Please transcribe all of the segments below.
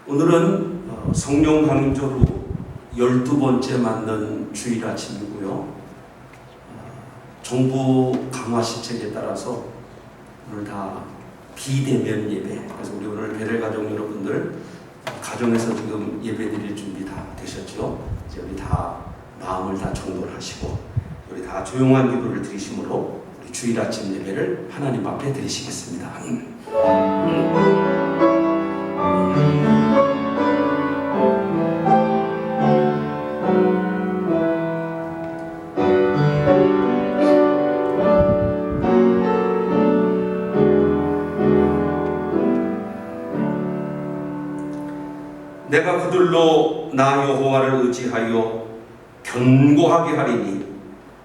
오늘은 성령 강림조로 12번째 맞는 주일 아침이고요. 정부 강화 시책에 따라서 오늘 다 비대면 예배, 그래서 우리 오늘 베델 가족 여러분들 가정에서 지금 예배 드릴 준비 다 되셨죠? 이제 우리 다 마음을 다 정돈하시고 우리 다 조용한 기도를 드리심으로 우리 주일 아침 예배를 하나님 앞에 드리시겠습니다. 내가 그들로 나 여호와를 의지하여 견고하게 하리니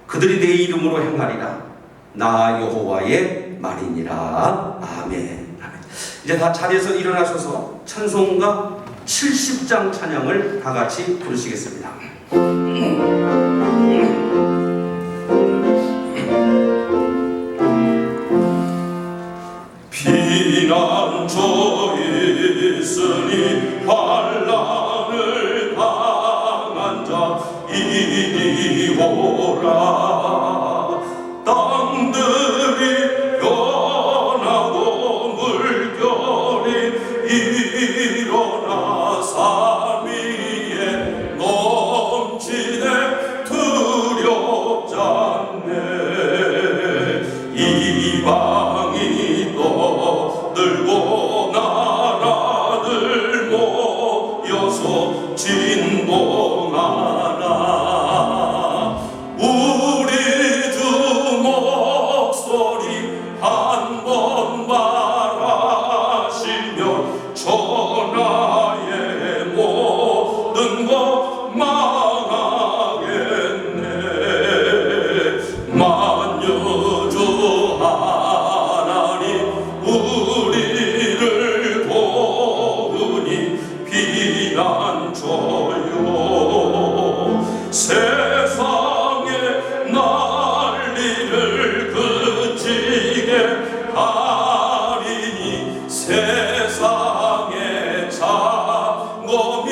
그들이 내 이름으로 행하리라. 나 여호와의 말이니라. 아멘. 아멘. 이제 다 자리에서 일어나셔서 찬송가 70장 찬양을 다 같이 부르시겠습니다. 피난처에 있으니 환난을 당한 자 이리 오라. 땅들이 변하고 물결이 일어나 산 위에 넘치네 두렵지 않네. 이방이 떠들고 나라들 모여서 진동하나. 우리 주 목소리 한 번 말하시면 천하의 모든 것 망하겠네. 만유주 하나님 우리를 도우니 피난처요. 세상의 난리를 그치게 하리니 세상의 장엄이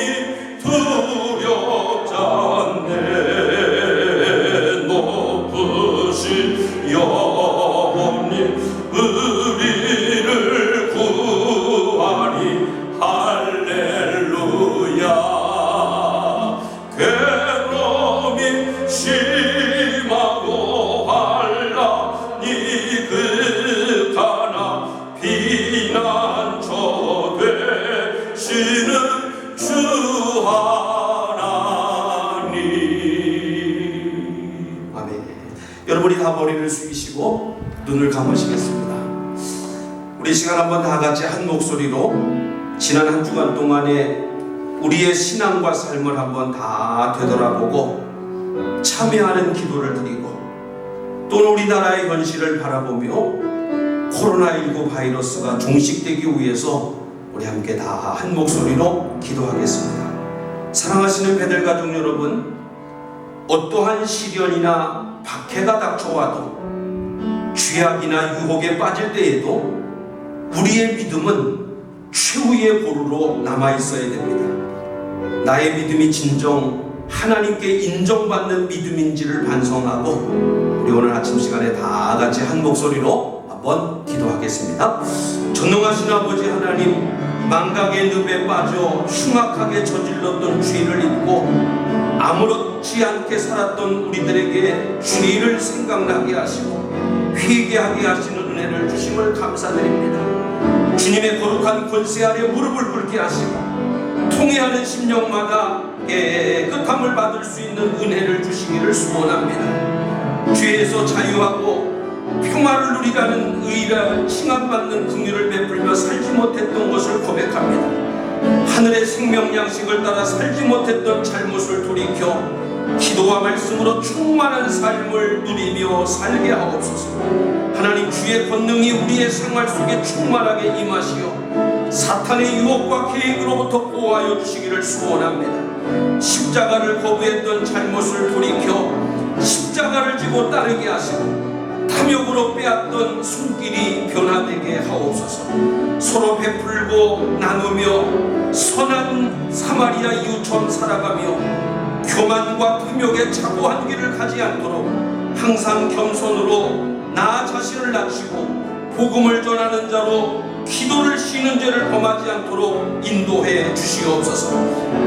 두렵지 않네. 높으신 여호님 우리를 구하니 할렐루야. 괴로움이 심하고 환난이 극하나 피난처 되시는 주 하나님. 아멘. 여러분이 다 머리를 숙이시고 눈을 감으시겠습니다. 우리 시간 한번 다 같이 한 목소리로 지난 한 주간 동안에 우리의 신앙과 삶을 한번 다 되돌아보고 참여하는 기도를 드리고 또 우리나라의 현실을 바라보며 코로나19 바이러스가 종식되기 위해서 우리 함께 다 한 목소리로 기도하겠습니다. 사랑하시는 베델 가족 여러분, 어떠한 시련이나 박해가 닥쳐와도 죄악이나 유혹에 빠질 때에도 우리의 믿음은 최후의 보루로 남아있어야 됩니다. 나의 믿음이 진정 하나님께 인정받는 믿음인지를 반성하고 우리 오늘 아침 시간에 다 같이 한 목소리로 한번 기도하겠습니다. 전능하신 아버지 하나님, 망각의 늪에 빠져 흉악하게 저질렀던 죄를 잊고 아무렇지 않게 살았던 우리들에게 죄를 생각나게 하시고 회개하게 하시는 은혜를 주심을 감사드립니다. 주님의 거룩한 권세 아래 무릎을 꿇게 하시고 통회하는 심령마다 깨끗함을 받을 수 있는 은혜를 주시기를 소원합니다. 죄에서 자유하고 평화를 누리라는 의를 칭함받는 긍휼을 베풀며 살지 못했던 것을 고백합니다. 하늘의 생명 양식을 따라 살지 못했던 잘못을 돌이켜 기도와 말씀으로 충만한 삶을 누리며 살게 하옵소서. 하나님, 주의 권능이 우리의 생활 속에 충만하게 임하시어 사탄의 유혹과 계획으로부터 보호하여 주시기를 소원합니다. 십자가를 거부했던 잘못을 돌이켜 십자가를 지고 따르게 하시고 탐욕으로 빼앗던 손길이 변화되게 하옵소서. 서로 베풀고 나누며 선한 사마리아 이웃처럼 살아가며 교만과 탐욕에 착오한 길을 가지 않도록 항상 겸손으로 나 자신을 낮추고 복음을 전하는 자로 기도를 쉬는 죄를 범하지 않도록 인도해 주시옵소서.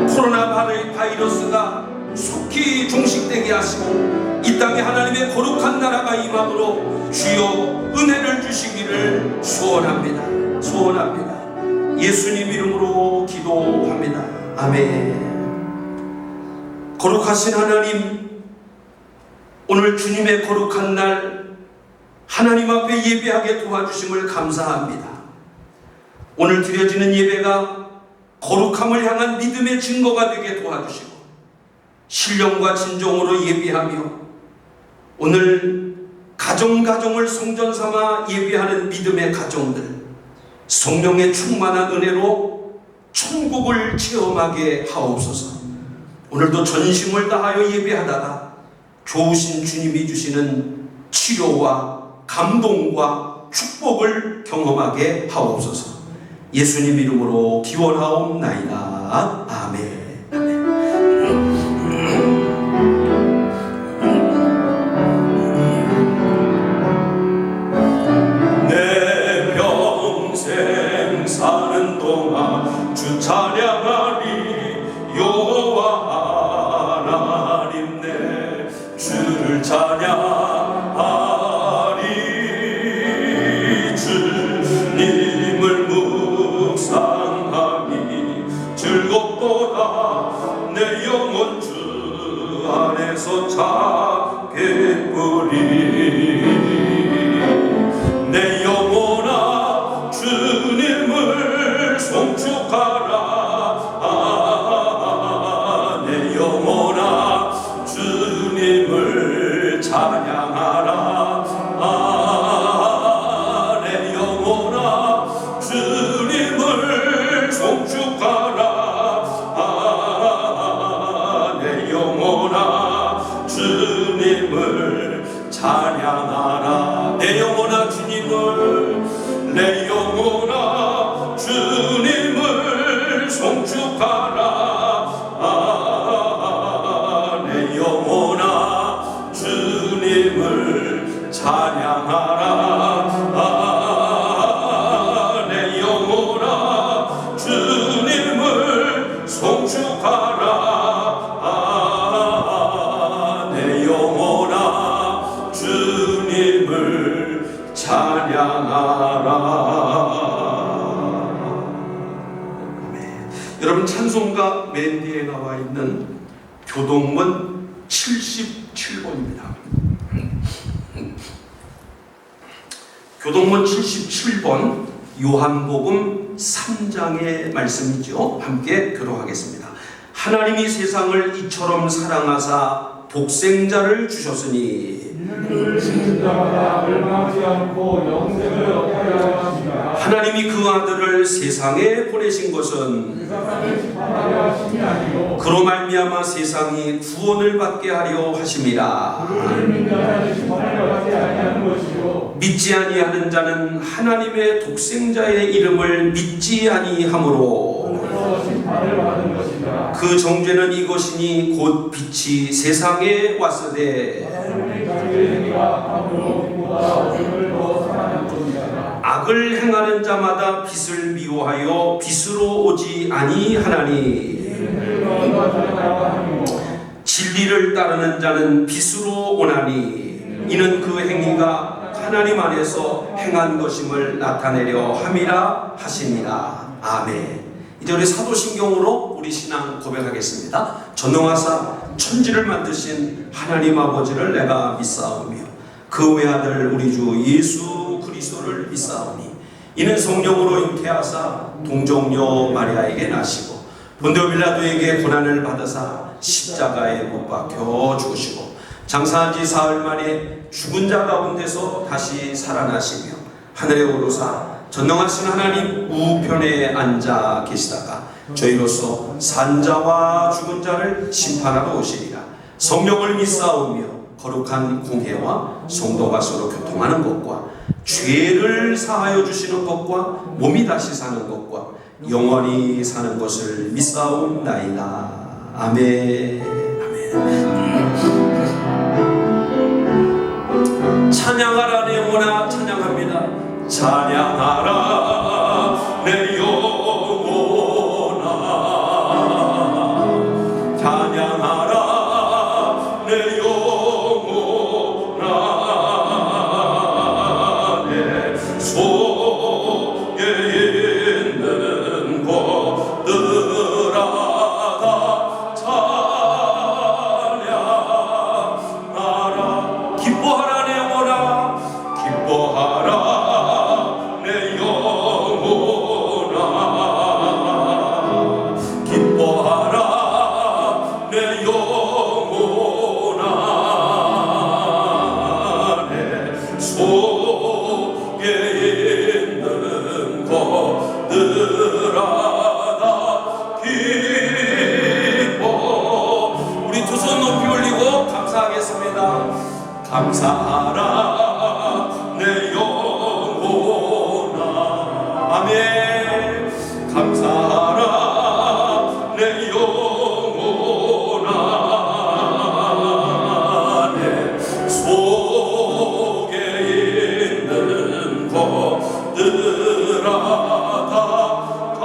코로나 바이러스가 속히 종식되게 하시고 이 땅에 하나님의 거룩한 나라가 임함으로 주여 은혜를 주시기를 소원합니다. 소원합니다. 예수님 이름으로 기도합니다. 아멘. 거룩하신 하나님, 오늘 주님의 거룩한 날 하나님 앞에 예배하게 도와주심을 감사합니다. 오늘 드려지는 예배가 거룩함을 향한 믿음의 증거가 되게 도와주시고 신령과 진정으로 예배하며 오늘 가정을 성전 삼아 예배하는 믿음의 가정들 성령의 충만한 은혜로 천국을 체험하게 하옵소서. 오늘도 전심을 다하여 예배하다가 좋으신 주님이 주시는 치료와 감동과 축복을 경험하게 하옵소서. 예수님 이름으로 기원하옵나이다. 아멘. 내 평생 사는 동안 주 찬양하리. 여호와 하나님 내 주를 찬양하리. 주님을 묵상하니 즐겁도다. 내 영혼 주 안에서 찾겠으리. 내 영혼아 주님을 송축하라. 내 영혼아 주님을 찬양하라. 내 영혼아 주님을 송축하라. 내 영혼아 주님을 찬양하라. 내 영혼아 주님을, 내 영혼아 주님을 송축하라. 내 영혼아 주님을 찬양하라. 내 영혼아 주님을 송축하라. 내 영혼아 주님을 찬양하라. 여러분, 찬송가 맨 뒤에 나와 있는 교동문 77번입니다. 교동문 77번 요한복음 3장의 말씀이죠. 함께 교독하겠습니다. 하나님이 세상을 이처럼 사랑하사 복생자를 주셨으니 하나님이 그 아들을 세상에 보내신 것은 그로 말미암아 세상이 구원을 받게 하려 하심이라. 믿지 아니하는 자는 하나님의 독생자의 이름을 믿지 아니하므로 그 정죄는 이것이니 곧 빛이 세상에 왔으되 악을 행하는 자마다 빛을 미워하여 빛으로 오지 아니하나니 진리를 따르는 자는 빛으로 오나니 이는 그 행위가 하나님 안에서 행한 것임을 나타내려 함이라 하시니라. 아멘. 이제 우리 사도신경으로 우리 신앙 고백하겠습니다. 전능하사 천지를 만드신 하나님 아버지를 내가 믿사오며 그 외아들 우리 주 예수 그리스도를 믿사오니 이는 성령으로 잉태하사 동정녀 마리아에게 나시고 본디오 빌라도에게 고난을 받으사 십자가에 못 박혀 죽으시고 장사한 지 사흘 만에 죽은 자 가운데서 다시 살아나시며 하늘에 오르사 전능하신 하나님 우편에 앉아 계시다가 저희로서 산자와 죽은 자를 심판하러 오시리라. 성령을 믿사오며 거룩한 공회와 성도가 서로 교통하는 것과 죄를 사하여 주시는 것과 몸이 다시 사는 것과 영원히 사는 것을 믿사옵나이다. 아멘. 아멘. 찬양하라 내 영혼아, 찬양합니다. 찬양하라 내 영혼아 찬양하라 내 영혼아 내 속에 있는 것들아 다 찬양하라 기뻐하라 내 영혼아, 기뻐하라 내 영혼아 기뻐하라 내 영혼아 내 속에 있는 것들아 다 기뻐. 우리 두 손 높이 올리고 감사하겠습니다. 감사하라 내 영혼아 아멘. 감사하라 내 영혼아 내 속에 있는 것들아 다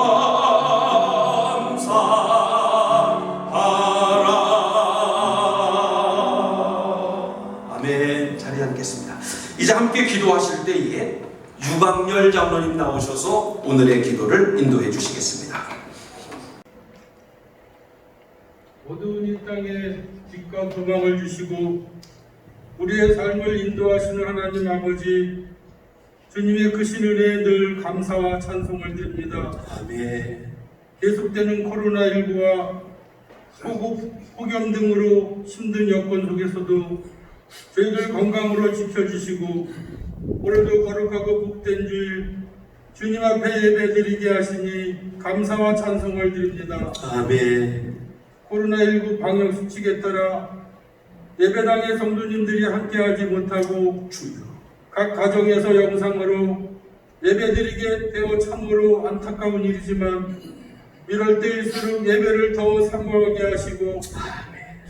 감사하라. 아멘. 자리에 앉겠습니다. 이제 함께 기도하실 때에 유광열 장로님 나오셔서 오늘의 기도를 인도해 주시겠습니다. 어두운 이 땅에 빛과 소망을 주시고 우리의 삶을 인도하시는 하나님 아버지, 주님의 크신 은혜에 늘 감사와 찬송을 드립니다. 아멘. 계속되는 코로나19와 폭염 등으로 힘든 여건 속에서도 저희들 건강으로 지켜주시고 오늘도 거룩하고 복된 주일 주님 앞에 예배드리게 하시니 감사와 찬송을 드립니다. 아멘. 코로나19 방역 수칙에 따라 예배당의 성도님들이 함께하지 못하고 각 가정에서 영상으로 예배드리게 되어 참으로 안타까운 일이지만 이럴 때일수록 예배를 더 사모하게 하시고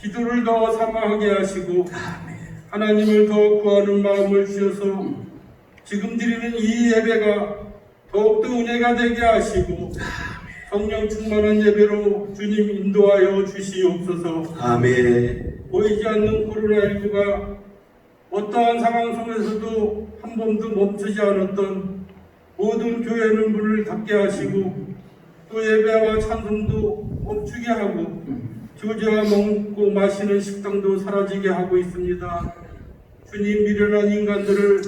기도를 더 사모하게 하시고 하나님을 더 구하는 마음을 주셔서 지금 드리는 이 예배가 더욱더 은혜가 되게 하시고 성령 충만한 예배로 주님 인도하여 주시옵소서. 아멘. 보이지 않는 코로나19가 어떠한 상황 속에서도 한 번도 멈추지 않았던 모든 교회는 문을 닫게 하시고 또 예배와 찬송도 멈추게 하고 교제와 먹고 마시는 식당도 사라지게 하고 있습니다. 주님, 미련한 인간들을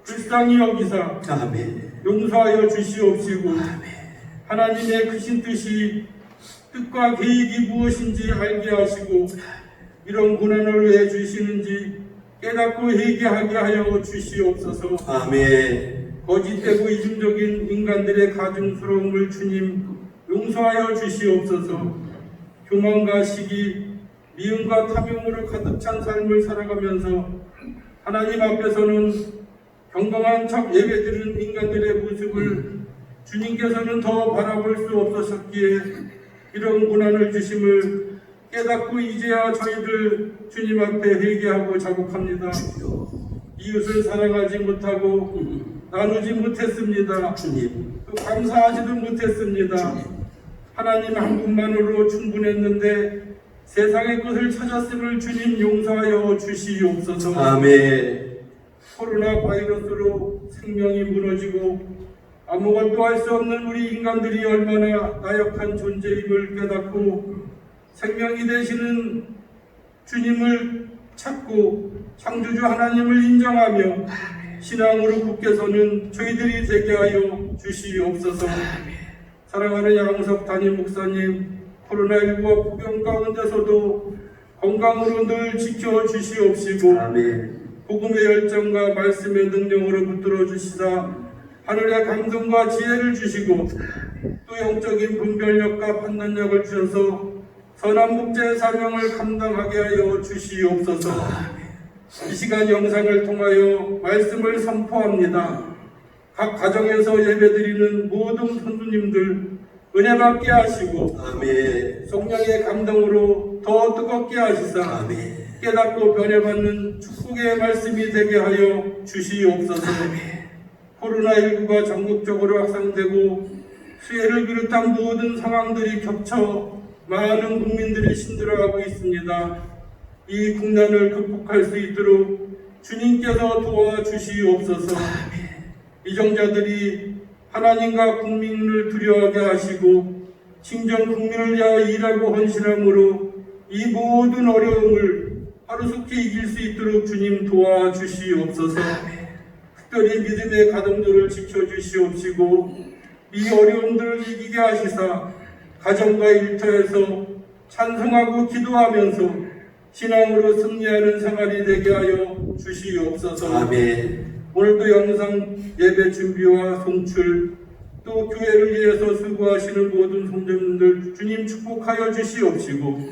불쌍히 여기사 아멘. 용서하여 주시옵시고 하나님의 크신 뜻과 계획이 무엇인지 알게 하시고 이런 고난을 왜 주시는지 깨닫고 회개하게 하여 주시옵소서. 아멘. 거짓되고 이중적인 인간들의 가증스러움을 주님 용서하여 주시옵소서. 교만과 시기, 미움과 탐욕으로 가득 찬 삶을 살아가면서 하나님 앞에서는 경건한 척 예배드리는 인간들의 모습을 주님께서는 더 바라볼 수 없으셨기에 이런 고난을 주심을 깨닫고 이제야 저희들 주님 앞에 회개하고 자복합니다. 이웃을 사랑하지 못하고 나누지 못했습니다. 주님. 또 감사하지도 못했습니다. 하나님 한 분만으로 충분했는데 세상의 것을 찾았음을 주님 용서하여 주시옵소서. 아멘. 코로나 바이러스로 생명이 무너지고 아무것도 할 수 없는 우리 인간들이 얼마나 나약한 존재임을 깨닫고 생명이 되시는 주님을 찾고 창조주 하나님을 인정하며 신앙으로 굳게 서는 저희들이 되게 하여 주시옵소서. 사랑하는 양석 담임 목사님, 코로나19와 폭염 가운데서도 건강으로 늘 지켜주시옵시고 아멘. 복음의 열정과 말씀의 능력으로 붙들어 주시사 하늘의 감동과 지혜를 주시고 또 영적인 분별력과 판단력을 주셔서 선한 목자의 사명을 감당하게 하여 주시옵소서. 이 시간 영상을 통하여 말씀을 선포합니다. 각 가정에서 예배드리는 모든 성도님들 은혜 받게 하시고 아멘. 성령의 감동으로 더 뜨겁게 하시사 아멘. 깨닫고 변해받는 축복의 말씀이 되게 하여 주시옵소서. 코로나19가 전국적으로 확산되고 수해를 비롯한 모든 상황들이 겹쳐 많은 국민들이 힘들어하고 있습니다. 이 국난을 극복할 수 있도록 주님께서 도와주시옵소서. 이정자들이 하나님과 국민을 두려워하게 하시고 친정 국민을 위하여 일하고 헌신함으로 이 모든 어려움을 하루속히 이길 수 있도록 주님 도와주시옵소서. 특별히 믿음의 가정들을 지켜주시옵시고 이 어려움들을 이기게 하시사 가정과 일터에서 찬송하고 기도하면서 신앙으로 승리하는 생활이 되게 하여 주시옵소서. 아멘. 오늘도 영상 예배 준비와 송출 또 교회를 위해서 수고하시는 모든 성도님들 주님 축복하여 주시옵시고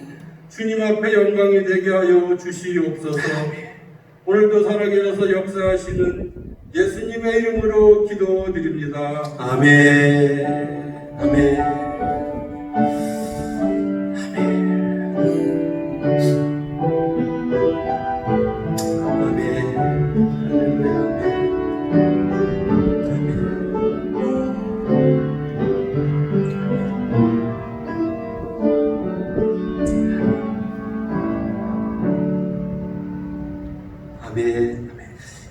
주님 앞에 영광이 되게 하여 주시옵소서. 오늘도 살아계셔서 역사하시는 예수님의 이름으로 기도드립니다. 아멘. 아멘. 아멘.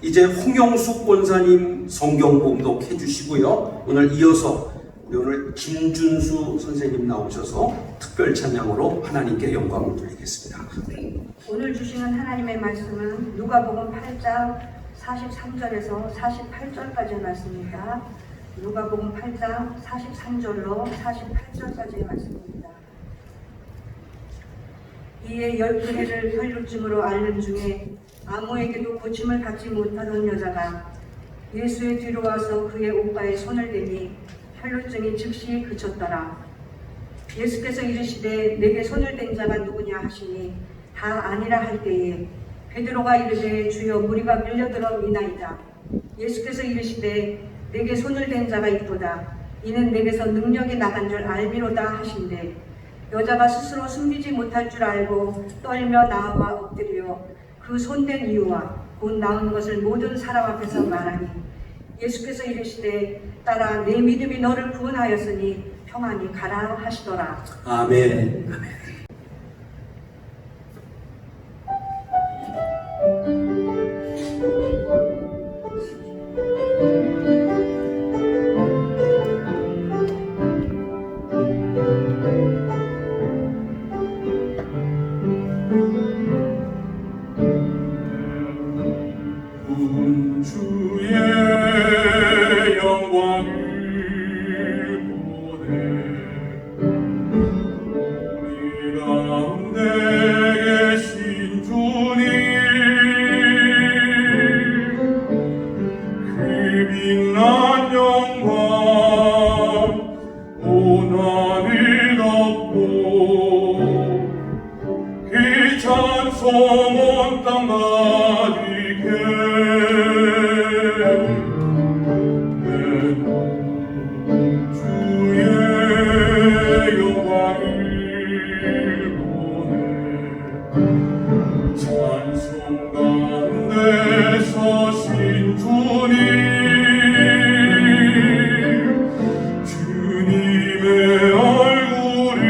이제 홍영숙 권사님 성경 봉독 해주시고요. 오늘 이어서 우리 오늘 김준수 선생님 나오셔서 특별 찬양으로 하나님께 영광을 돌리겠습니다. 오늘 주시는 하나님의 말씀은 누가복음 8장 43절에서 48절까지의 말씀입니다. 누가복음 8장 43절로 48절까지의 말씀입니다. 이에 12해를 혈루증으로 앓는 중에 아무에게도 고침을 받지 못하던 여자가 예수의 뒤로 와서 그의 옷가에 손을 대니 혈루증이 즉시 그쳤더라. 예수께서 이르시되 내게 손을 댄 자가 누구냐 하시니 다 아니라 할 때에 베드로가 이르되 주여 무리가 밀려들어 이나이다. 예수께서 이르시되 내게 손을 댄 자가 있도다. 이는 내게서 능력이 나간 줄 알미로다 하신대. 여자가 스스로 숨기지 못할 줄 알고 떨며 나와 엎드려 그 손댄 이유와 곧 나은 것을 모든 사람 앞에서 말하니 예수께서 이르시되 따라 내 믿음이 너를 구원하였으니 평안히 가라 하시더라. 아멘. 아멘. 주의 영광을 보내 우리 가운데 계신 주님 그 빛난 영광 온 하늘 덮고 그 찬송 온 땅 가득해 주의 영광을 보내 찬송 가운데 서신 주님 주님의 얼굴을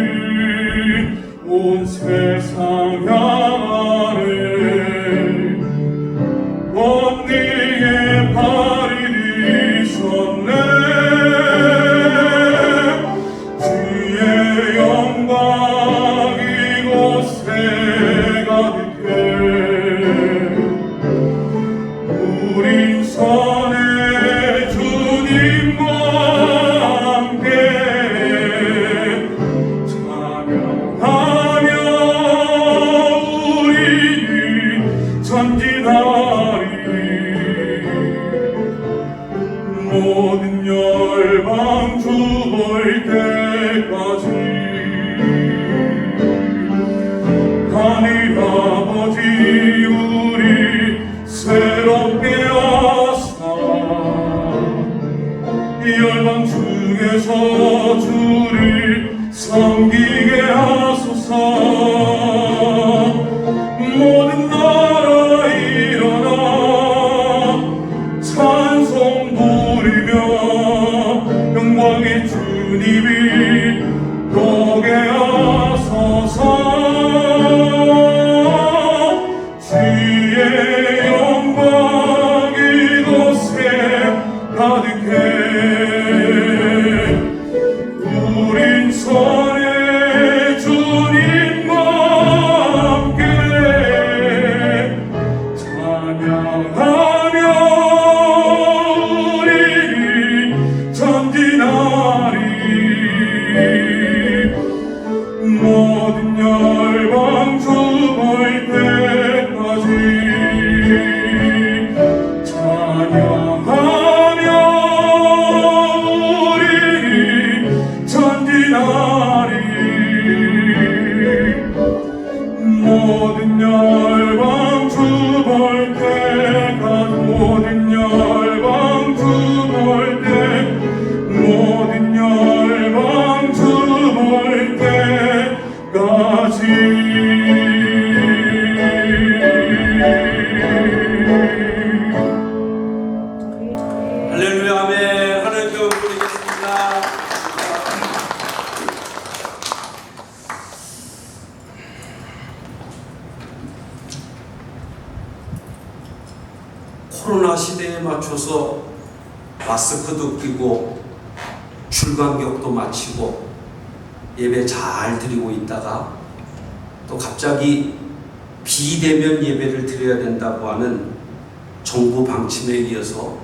온 세상 향하네 언니의 발이 되셨네 주의 영광 이곳에 가득해 우린 선의 주님과 함께 찬양하며 모든 열방 죽을 때까지 찬양하며 우리 전진하리. 모든 열방 죽을 때까지 모든 열방 죽을 때 모든 열방 죽을 때까지. 할렐루야, 아멘. 하나님께 영광 드리겠습니다. 코로나 시대에 맞춰서 마스크도 끼고 출간격도 마치고 예배 잘 드리고 있다가 또 갑자기 비대면 예배를 드려야 된다고 하는 정부 방침에 의해서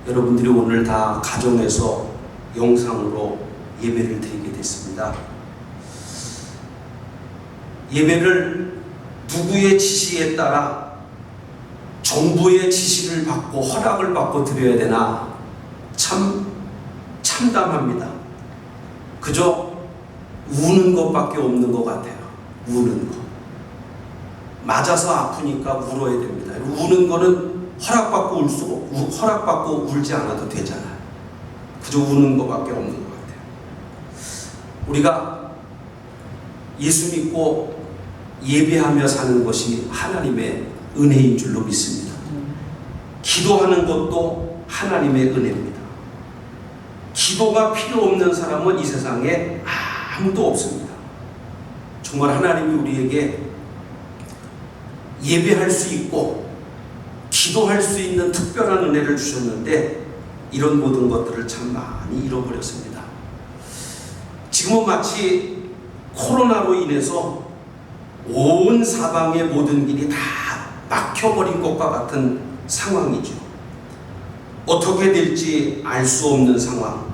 여러분들이 오늘 다 가정에서 영상으로 예배를 드리게 됐습니다. 예배를 누구의 지시에 따라 정부의 지시를 받고 허락을 받고 드려야 되나 참 참담합니다. 그저 우는 것밖에 없는 것 같아요. 우는 거. 맞아서 아프니까 울어야 됩니다. 우는 거는 허락받고 울지 않아도 되잖아요. 그저 우는 것밖에 없는 것 같아요. 우리가 예수 믿고 예배하며 사는 것이 하나님의 은혜인 줄로 믿습니다. 기도하는 것도 하나님의 은혜입니다. 기도가 필요 없는 사람은 이 세상에 아무도 없습니다. 정말 하나님이 우리에게 예배할 수 있고 기도할 수 있는 특별한 은혜를 주셨는데 이런 모든 것들을 참 많이 잃어버렸습니다. 지금은 마치 코로나로 인해서 온 사방의 모든 길이 다 막혀버린 것과 같은 상황이죠. 어떻게 될지 알 수 없는 상황.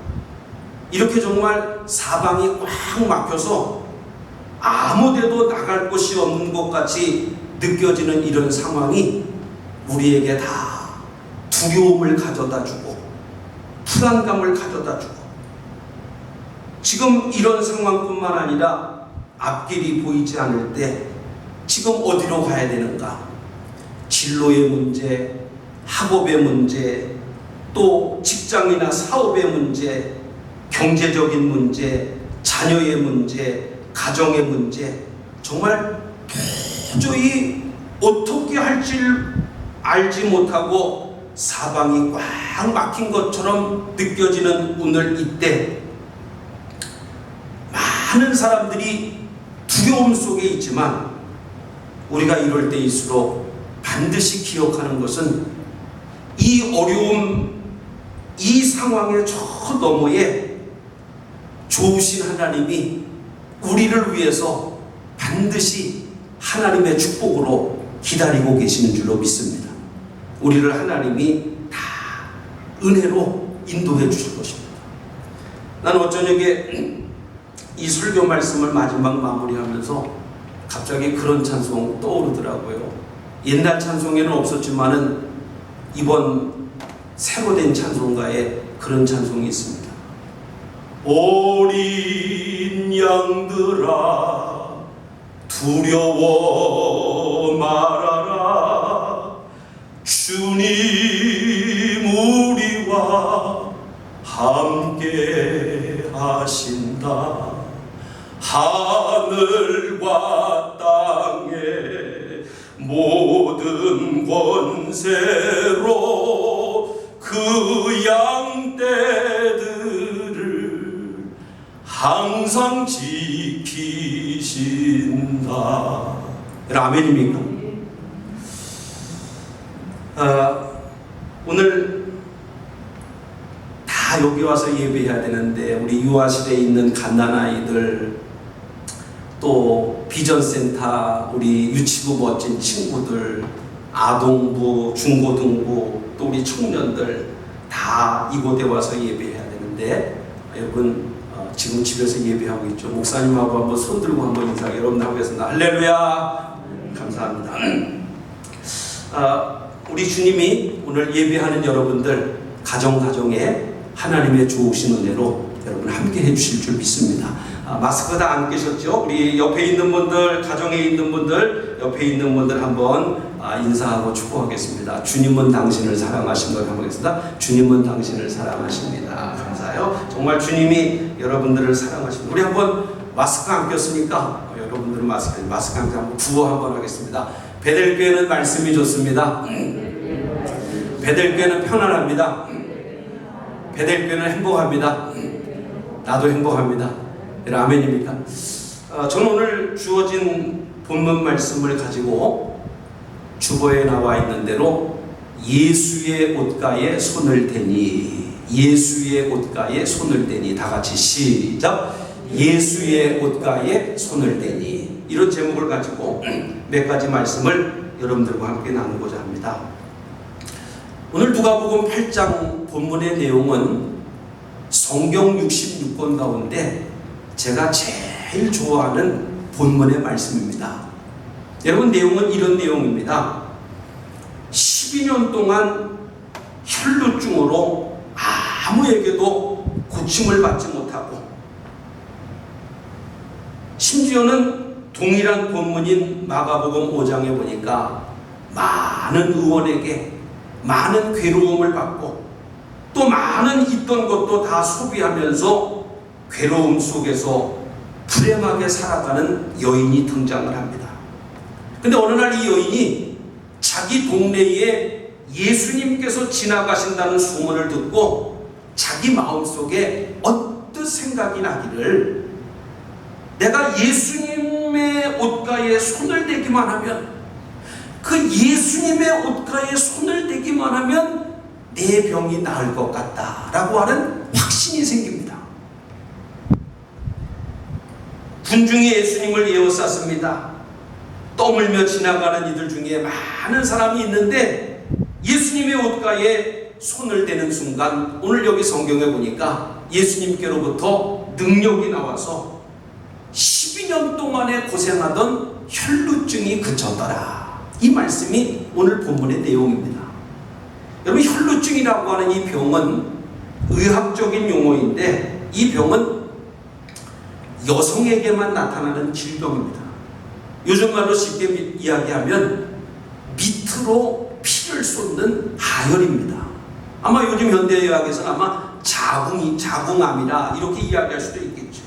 이렇게 정말 사방이 꽉 막혀서 아무데도 나갈 곳이 없는 것 같이 느껴지는 이런 상황이 우리에게 다 두려움을 가져다 주고 불안감을 가져다 주고 지금 이런 상황뿐만 아니라 앞길이 보이지 않을 때 지금 어디로 가야 되는가? 진로의 문제, 학업의 문제, 또 직장이나 사업의 문제, 경제적인 문제, 자녀의 문제, 가정의 문제, 정말 도저히 어떻게 할지 알지 못하고 사방이 꽉 막힌 것처럼 느껴지는 오늘 이때 많은 사람들이 두려움 속에 있지만 우리가 이럴 때일수록 반드시 기억하는 것은 이 어려움, 이 상황의 저 너머에 좋으신 하나님이 우리를 위해서 반드시 하나님의 축복으로 기다리고 계시는 줄로 믿습니다. 우리를 하나님이 다 은혜로 인도해 주실 것입니다. 나는 어쩌냐게 이 설교 말씀을 마지막 마무리하면서 갑자기 그런 찬송 떠오르더라고요. 옛날 찬송에는 없었지만은 이번 새로 된 찬송가에 그런 찬송이 있습니다. 어린 양들아 두려워 말아라. 주님 우리와 함께 하신다. 하늘과 땅의 모든 권세로 그 양떼들을 항상 지키신다. 아멘입니까? 오늘 다 여기 와서 예배해야 되는데 우리 유아실에 있는 갓난아이들 또 비전센터 우리 유치부 멋진 친구들 아동부 중고등부 또 우리 청년들 다 이곳에 와서 예배해야 되는데 여러분 지금 집에서 예배하고 있죠. 목사님하고 한번 손 들고 한번 인사 여러분 하겠습니다. 할렐루야. 감사합니다. 우리 주님이 오늘 예배하는 여러분들 가정에 하나님의 좋으신 은혜로 여러분 함께 해주실 줄 믿습니다. 마스크 다 안 끼셨죠? 우리 옆에 있는 분들, 가정에 있는 분들, 옆에 있는 분들 한번 인사하고 축복하겠습니다. 주님은 당신을 사랑하신 걸 한번 하겠습니다. 주님은 당신을 사랑하십니다. 감사해요. 정말 주님이 여러분들을 사랑하십니다. 우리 한번 마스크 안 꼈으니까 여러분들은 마스크 안 껴서 한번 구호 한번 하겠습니다. 베델교회는 말씀이 좋습니다. 베델교회는 편안합니다. 베델교회는 행복합니다. 나도 행복합니다. 아멘입니까? 저는 오늘 주어진 본문 말씀을 가지고 주보에 나와 있는 대로 예수의 옷가에 손을 대니, 예수의 옷가에 손을 대니, 다 같이 시작. 예수의 옷가에 손을 대니, 이런 제목을 가지고 몇 가지 말씀을 여러분들과 함께 나누고자 합니다. 오늘 누가복음 8장 본문의 내용은 성경 66권 가운데 제가 제일 좋아하는 본문의 말씀입니다. 여러분, 내용은 이런 내용입니다. 12년 동안 혈루증으로 아무에게도 고침을 받지 못하고, 심지어는 동일한 본문인 마가복음 5장에 보니까 많은 의원에게 많은 괴로움을 받고 또 많은 있던 것도 다 소비하면서 괴로움 속에서 불행하게 살아가는 여인이 등장을 합니다. 근데 어느 날 이 여인이 자기 동네에 예수님께서 지나가신다는 소문을 듣고 자기 마음속에 언뜻 생각이 나기를, 내가 예수님의 옷가에 손을 대기만 하면, 그 예수님의 옷가에 손을 대기만 하면 내 병이 나을 것 같다라고 하는 확신이 생깁니다. 군중이 예수님을 에워쌌습니다. 떠물며 지나가는 이들 중에 많은 사람이 있는데 예수님의 옷가에 손을 대는 순간, 오늘 여기 성경에 보니까 예수님께로부터 능력이 나와서 12년 동안에 고생하던 혈루증이 그쳤더라. 이 말씀이 오늘 본문의 내용입니다. 여러분, 혈루증이라고 하는 이 병은 의학적인 용어인데, 이 병은 여성에게만 나타나는 질병입니다. 요즘 말로 쉽게 이야기하면 밑으로 피를 쏟는 하혈입니다. 아마 요즘 현대의학에서는 아마 자궁암이라 이렇게 이야기할 수도 있겠죠.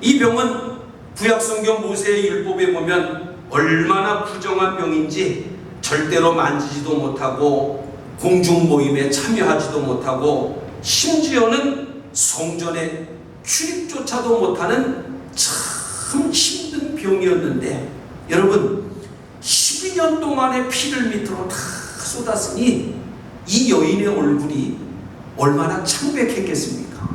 이 병은 구약성경 모세의 율법에 보면 얼마나 부정한 병인지 절대로 만지지도 못하고 공중 모임에 참여하지도 못하고 심지어는 성전에 출입조차도 못하는 참 힘든 병이었는데, 여러분 12년 동안의 피를 밑으로 다 쏟았으니 이 여인의 얼굴이 얼마나 창백했겠습니까?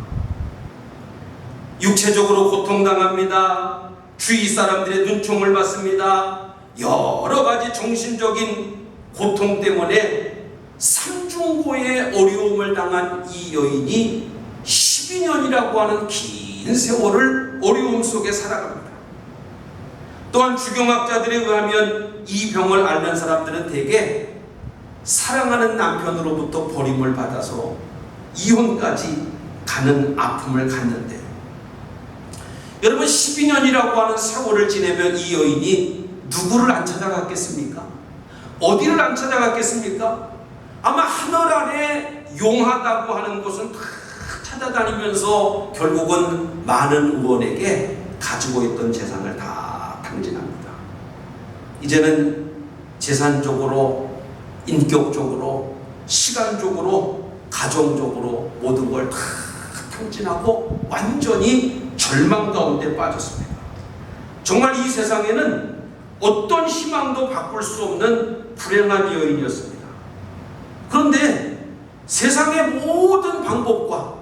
육체적으로 고통당합니다. 주위 사람들의 눈총을 받습니다. 여러 가지 정신적인 고통 때문에 삼중고의 어려움을 당한 이 여인이 12년이라고 하는 긴 세월을 어려움 속에 살아갑니다. 또한 주경학자들에 의하면 이 병을 앓는 사람들은 대개 사랑하는 남편으로부터 버림을 받아서 이혼까지 가는 아픔을 갖는데, 여러분 12년이라고 하는 세월을 지내면 이 여인이 누구를 안 찾아갔겠습니까? 어디를 안 찾아갔겠습니까? 아마 하늘 아래 용하다고 하는 곳은 다 찾아다니면서 결국은 많은 의원에게 가지고 있던 재산을 다 탕진합니다. 이제는 재산적으로, 인격적으로, 시간적으로, 가정적으로 모든 걸 다 탕진하고 완전히 절망 가운데 빠졌습니다. 정말 이 세상에는 어떤 희망도 바꿀 수 없는 불행한 여인이었습니다. 그런데 세상의 모든 방법과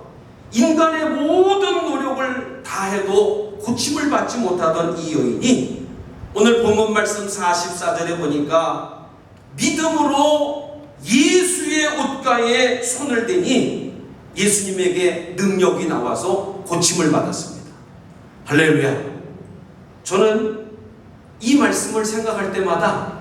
인간의 모든 노력을 다해도 고침을 받지 못하던 이 여인이 오늘 본문 말씀 44절에 보니까 믿음으로 예수의 옷가에 손을 대니 예수님에게 능력이 나와서 고침을 받았습니다. 할렐루야. 저는 이 말씀을 생각할 때마다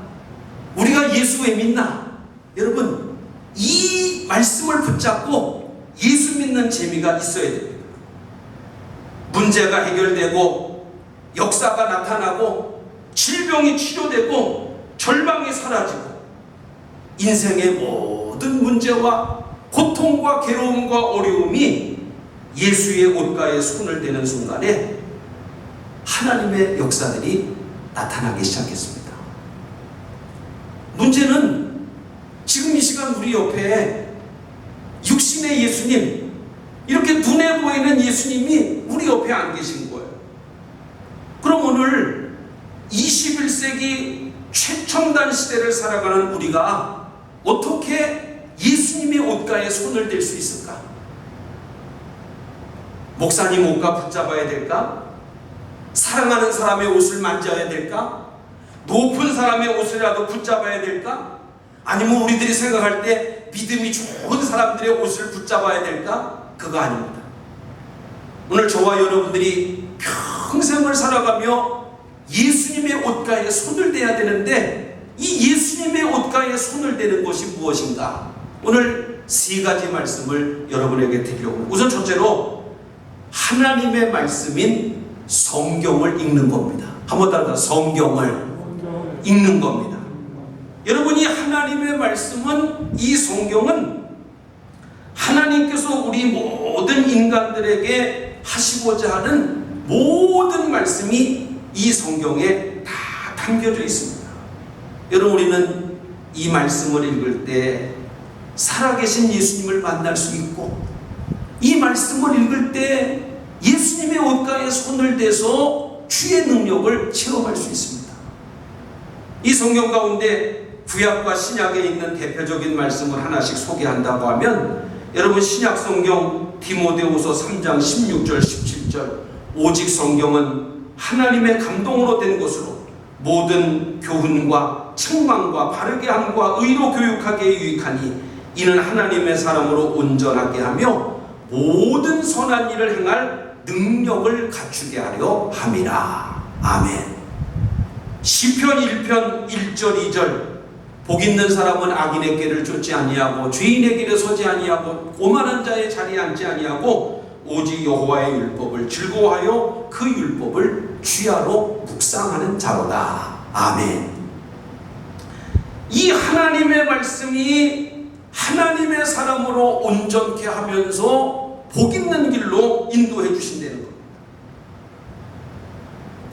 우리가 예수 왜 믿나? 여러분, 이 말씀을 붙잡고 예수 믿는 재미가 있어야 됩니다. 문제가 해결되고 역사가 나타나고 질병이 치료되고 절망이 사라지고 인생의 모든 문제와 고통과 괴로움과 어려움이 예수의 옷가에 손을 대는 순간에 하나님의 역사들이 나타나기 시작했습니다. 문제는 지금 이 시간 우리 옆에 육신의 예수님, 이렇게 눈에 보이는 예수님이 우리 옆에 안 계신 거예요. 그럼 오늘 21세기 최첨단 시대를 살아가는 우리가 어떻게 예수님의 옷가에 손을 댈 수 있을까? 목사님 옷가 붙잡아야 될까? 사랑하는 사람의 옷을 만져야 될까? 높은 사람의 옷이라도 붙잡아야 될까? 아니면 우리들이 생각할 때 믿음이 좋은 사람들의 옷을 붙잡아야 될까? 그거 아닙니다. 오늘 저와 여러분들이 평생을 살아가며 예수님의 옷가에 손을 대야 되는데 이 예수님의 옷가에 손을 대는 것이 무엇인가? 오늘 세 가지 말씀을 여러분에게 드리려고. 우선 첫째로 하나님의 말씀인 성경을 읽는 겁니다. 한번 따라서 성경을 읽는 겁니다. 여러분이 하나님의 말씀은, 이 성경은 하나님께서 우리 모든 인간들에게 하시고자 하는 모든 말씀이 이 성경에 다 담겨져 있습니다. 여러분, 우리는 이 말씀을 읽을 때 살아계신 예수님을 만날 수 있고, 이 말씀을 읽을 때 예수님의 옷가에 손을 대서 주의 능력을 체험할 수 있습니다. 이 성경 가운데 구약과 신약에 있는 대표적인 말씀을 하나씩 소개한다고 하면, 여러분 신약 성경 디모데후서 3장 16절 17절, 오직 성경은 하나님의 감동으로 된 것으로 모든 교훈과 책망과 바르게 함과 의로 교육하기에 유익하니 이는 하나님의 사람으로 온전하게 하며 모든 선한 일을 행할 능력을 갖추게 하려 함이라. 아멘. 시편 1편 1절 2절, 복 있는 사람은 악인의 길을 쫓지 아니하고 죄인의 길에 서지 아니하고 오만한 자의 자리에 앉지 아니하고 오직 여호와의 율법을 즐거워하여 그 율법을 주야로 묵상하는 자로다. 아멘. 이 하나님의 말씀이 하나님의 사람으로 온전케 하면서 복 있는 길로 인도해 주신다는 겁니다.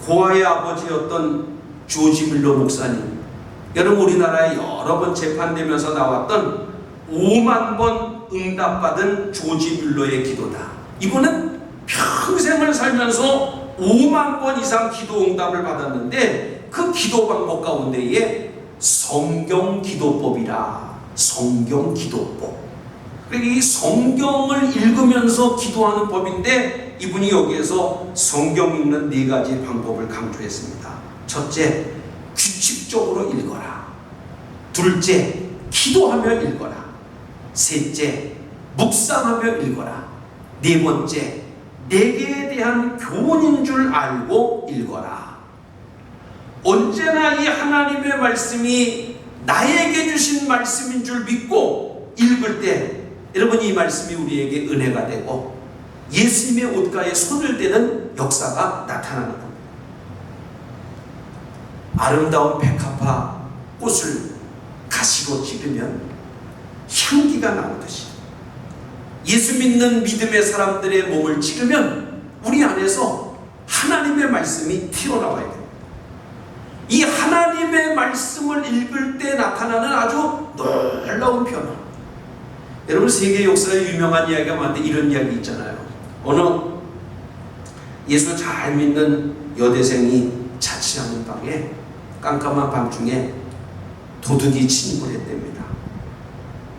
고아의 아버지였던 조지 밀러 목사님, 여러분 우리나라에 여러 번 재판되면서 나왔던 5만 번 응답받은 조지 밀러의 기도다. 이분은 평생을 살면서 5만 번 이상 기도 응답을 받았는데 그 기도 방법 가운데에 성경 기도법이라, 성경 기도법. 그러니까 이 성경을 읽으면서 기도하는 법인데 이분이 여기에서 성경 읽는 4가지 방법을 강조했습니다. 첫째, 규칙적으로 읽어라. 둘째, 기도하며 읽어라. 셋째, 묵상하며 읽어라. 네 번째, 내게 대한 교훈인 줄 알고 읽어라. 언제나 이 하나님의 말씀이 나에게 주신 말씀인 줄 믿고 읽을 때 여러분 이 말씀이 우리에게 은혜가 되고 예수님의 옷가에 손을 대는 역사가 나타나는 겁니다. 아름다운 백합화 꽃을 가시로 찌르면 향기가 나오듯이 예수 믿는 믿음의 사람들의 몸을 찌르면 우리 안에서 하나님의 말씀이 튀어나와야 됩니다. 이 하나님의 말씀을 읽을 때 나타나는 아주 놀라운 변화. 여러분 세계 역사에 유명한 이야기가 많은데 이런 이야기 있잖아요. 어느 예수 잘 믿는 여대생이 자취하는 방에 깜깜한 밤중에 도둑이 침입했답니다.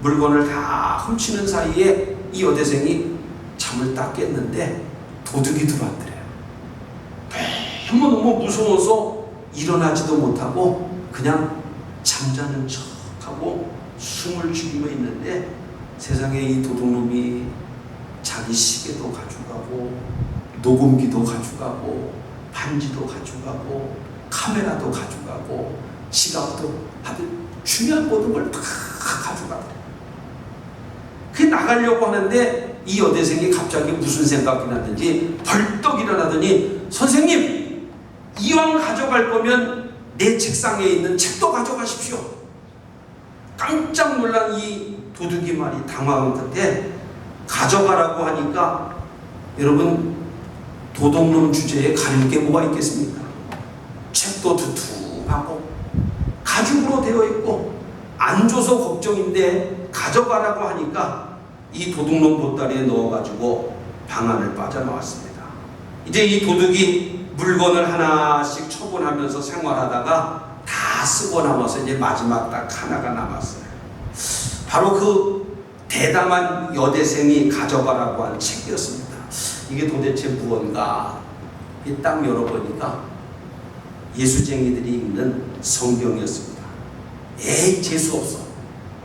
물건을 다 훔치는 사이에 이 여대생이 잠을 딱 깼는데 도둑이 들어왔더래요. 너무 무서워서 일어나지도 못하고 그냥 잠자는 척하고 숨을 죽이며 있는데 세상에 이 도둑놈이 자기 시계도 가져가고 녹음기도 가져가고 반지도 가져가고 카메라도 가져가고 지갑도 아주 중요한 모든 걸 다 가져가더래요. 그게 나가려고 하는데 이 여대생이 갑자기 무슨 생각이 났는지 벌떡 일어나더니 선생님, 이왕 가져갈 거면 내 책상에 있는 책도 가져가십시오. 깜짝 놀란 이 도둑이 말이 당황한 끝에 가져가라고 하니까 여러분, 도둑놈 주제에 가릴 게 뭐가 있겠습니까? 책도 두툼하고 가죽으로 되어 있고 안 줘서 걱정인데 가져가라고 하니까 이 도둑놈 보따리에 넣어가지고 방 안을 빠져나왔습니다. 이제 이 도둑이 물건을 하나씩 처분하면서 생활하다가 다 쓰고 남아서 이제 마지막 딱 하나가 남았어요. 바로 그 대담한 여대생이 가져가라고 한 책이었습니다. 이게 도대체 무언가? 이 딱 열어보니까 예수쟁이들이 읽는 성경이었습니다. 에이, 재수없어.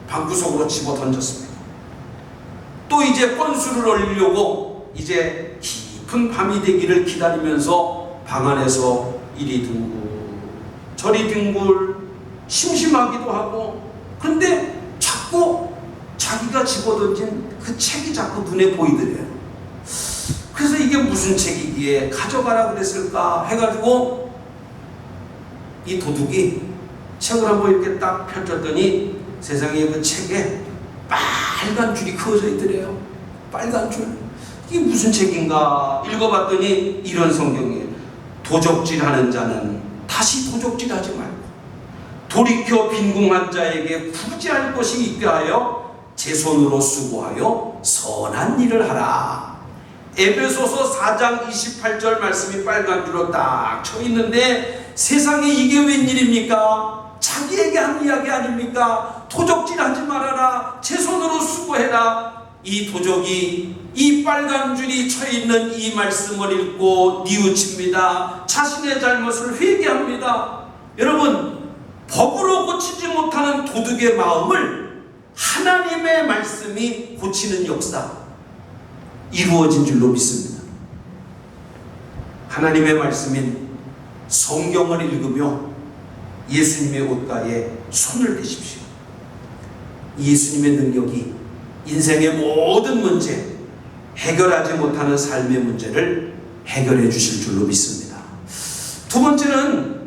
방구석으로 집어 던졌습니다. 또 이제 건수를 올리려고 이제 깊은 밤이 되기를 기다리면서 방 안에서 이리 둥글 저리 둥글 심심하기도 하고, 근데 자꾸 자기가 집어던진 그 책이 자꾸 눈에 보이더래요. 그래서 이게 무슨 책이기에 가져가라 그랬을까 해가지고 이 도둑이 책을 한번 이렇게 딱 펼쳤더니 세상에 그 책에 빨간 줄이 그어져 있더래요. 빨간 줄. 이게 무슨 책인가 읽어봤더니 이런 성경이에요. 도적질하는 자는 다시 도적질하지 말고 돌이켜 빈궁한 자에게 구제할 것이 있게 하여 제 손으로 수고하여 선한 일을 하라. 에베소서 4장 28절 말씀이 빨간 줄로 딱 쳐 있는데 세상에 이게 웬일입니까? 자기에게 한 이야기 아닙니까? 도적질하지 말아라. 제 손으로 수고해라. 이 도적이 이 빨간 줄이 쳐 있는 이 말씀을 읽고 뉘우칩니다. 자신의 잘못을 회개합니다. 여러분, 법으로 고치지 못하는 도둑의 마음을 하나님의 말씀이 고치는 역사 이루어진 줄로 믿습니다. 하나님의 말씀인 성경을 읽으며 예수님의 옷가에 손을 대십시오. 예수님의 능력이 인생의 모든 문제, 해결하지 못하는 삶의 문제를 해결해 주실 줄로 믿습니다. 두 번째는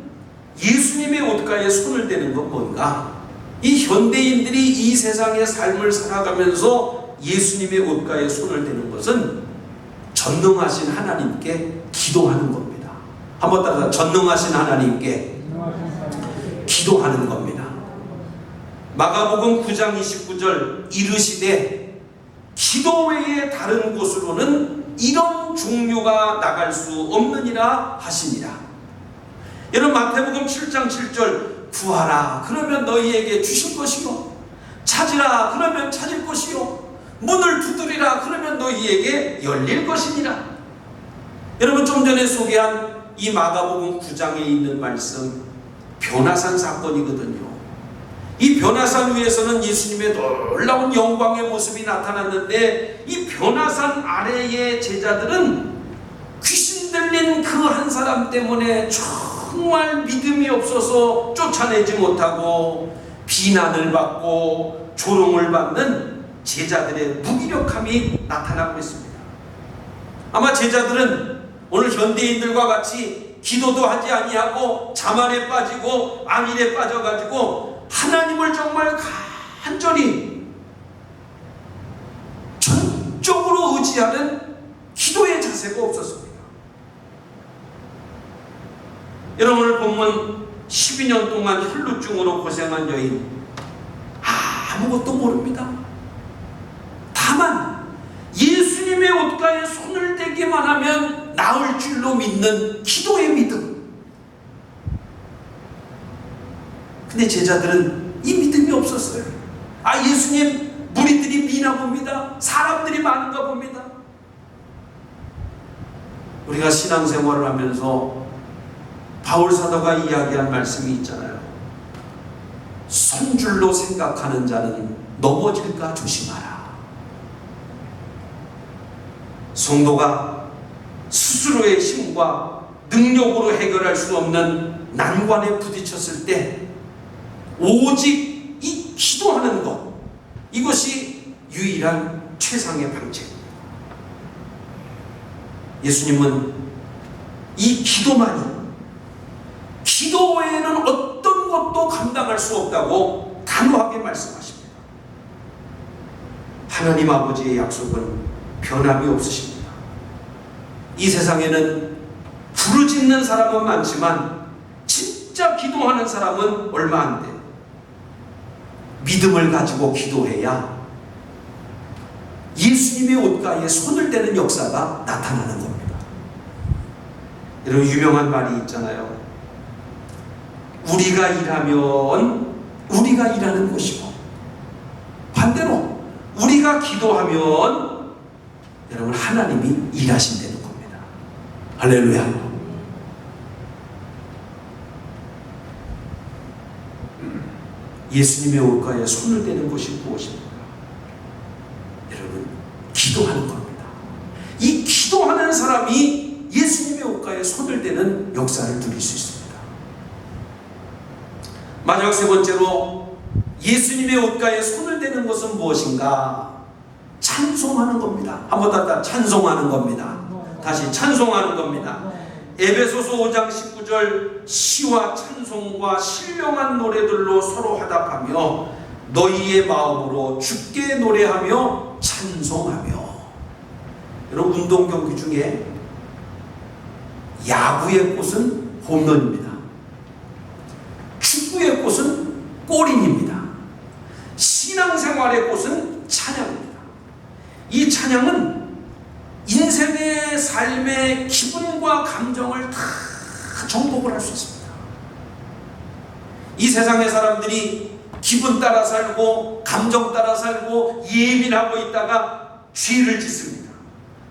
예수님의 옷가에 손을 대는 건 뭔가? 이 현대인들이 이 세상의 삶을 살아가면서 예수님의 옷가에 손을 대는 것은 전능하신 하나님께 기도하는 겁니다. 한번 따라서 전능하신 하나님께 기도하는 겁니다. 마가복음 9장 29절 이르시되 기도 외에 다른 곳으로는 이런 종류가 나갈 수 없느니라 하시니라. 여러분, 마태복음 7장 7절 구하라 그러면 너희에게 주실 것이요 찾으라 그러면 찾을 것이요 문을 두드리라 그러면 너희에게 열릴 것이니라. 여러분, 좀 전에 소개한 이 마가복음 9장에 있는 말씀 변화산 사건이거든요. 이 변화산 위에서는 예수님의 놀라운 영광의 모습이 나타났는데 이 변화산 아래의 제자들은 귀신 들린 그 한 사람 때문에 정말 믿음이 없어서 쫓아내지 못하고 비난을 받고 조롱을 받는 제자들의 무기력함이 나타나고 있습니다. 아마 제자들은 오늘 현대인들과 같이 기도도 하지 아니하고 자만에 빠지고 안일에 빠져가지고 하나님을 정말 간절히 전적으로 의지하는 기도의 자세가 없었습니다. 여러분, 오늘 본문 12년 동안 혈루증으로 고생한 여인 아무것도 모릅니다. 다만 예수님의 옷가에 손을 대기만 하면 나을 줄로 믿는 기도의 믿음. 근데 제자들은 이 믿음이 없었어요. 예수님 무리들이 미나 봅니다. 사람들이 많은가 봅니다. 우리가 신앙생활을 하면서 바울 사도가 이야기한 말씀이 있잖아요. 손줄로 생각하는 자는 넘어질까 조심하라. 성도가 스스로의 힘과 능력으로 해결할 수 없는 난관에 부딪혔을 때 오직 이 기도하는 것, 이것이 유일한 최상의 방책입니다. 예수님은 이 기도만이, 기도 외에는 어떤 것도 감당할 수 없다고 단호하게 말씀하십니다. 하나님 아버지의 약속은 변함이 없으십니다. 이 세상에는 부르짖는 사람은 많지만 진짜 기도하는 사람은 얼마 안 돼요. 믿음을 가지고 기도해야 예수님의 옷가에 손을 대는 역사가 나타나는 겁니다. 여러분, 유명한 말이 있잖아요. 우리가 일하면 우리가 일하는 것이고, 반대로 우리가 기도하면 여러분 하나님이 일하신다는 겁니다. 할렐루야. 예수님의 옷가에 손을 대는 것이 무엇입니까? 여러분, 기도하는 겁니다. 이 기도하는 사람이 예수님의 옷가에 손을 대는 역사를 누릴 수 있습니다. 마지막 세 번째로 예수님의 옷가에 손을 대는 것은 무엇인가? 찬송하는 겁니다. 한번 더 찬송하는 겁니다. 다시 찬송하는 겁니다. 에베소서 5장 19절 시와 찬송과 신령한 노래들로 서로 화답하며 너희의 마음으로 주께 노래하며 찬송하며. 여러분, 운동 경기 중에 야구의 꽃은 홈런입니다. 축구의 꽃은 골인입니다. 신앙생활의 꽃은 찬양입니다. 이 찬양은 인생의 삶의 기분과 감정을 다 정복을 할 수 있습니다. 이 세상의 사람들이 기분 따라 살고 감정 따라 살고 예민하고 있다가 죄를 짓습니다.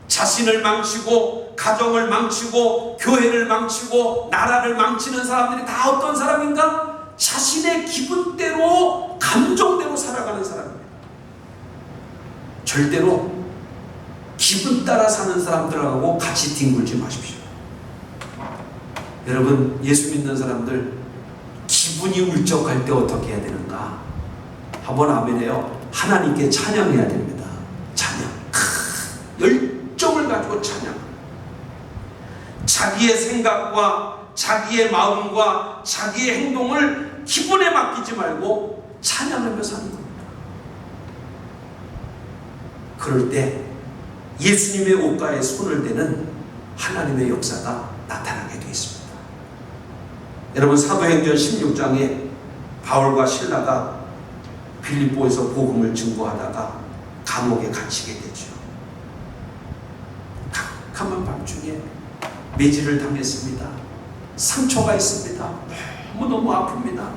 자신을 망치고 가정을 망치고 교회를 망치고 나라를 망치는 사람들이 다 어떤 사람인가? 자신의 기분대로 감정대로 살아가는 사람입니다. 절대로 기분 따라 사는 사람들하고 같이 뒹굴지 마십시오. 여러분, 예수 믿는 사람들 기분이 울적할 때 어떻게 해야 되는가? 한번 아멘해요. 하나님께 찬양해야 됩니다. 찬양. 열정을 가지고 찬양. 자기의 생각과 자기의 마음과 자기의 행동을 기분에 맡기지 말고 찬양하며 사는 겁니다. 그럴 때 예수님의 옷가에 손을 대는 하나님의 역사가 나타나게 되어 있습니다. 여러분, 사도행전 16장에 바울과 실라가 빌립보에서 복음을 증거하다가 감옥에 갇히게 되죠. 캄캄한 밤중에 매질을 당했습니다. 상처가 있습니다. 너무너무 아픕니다.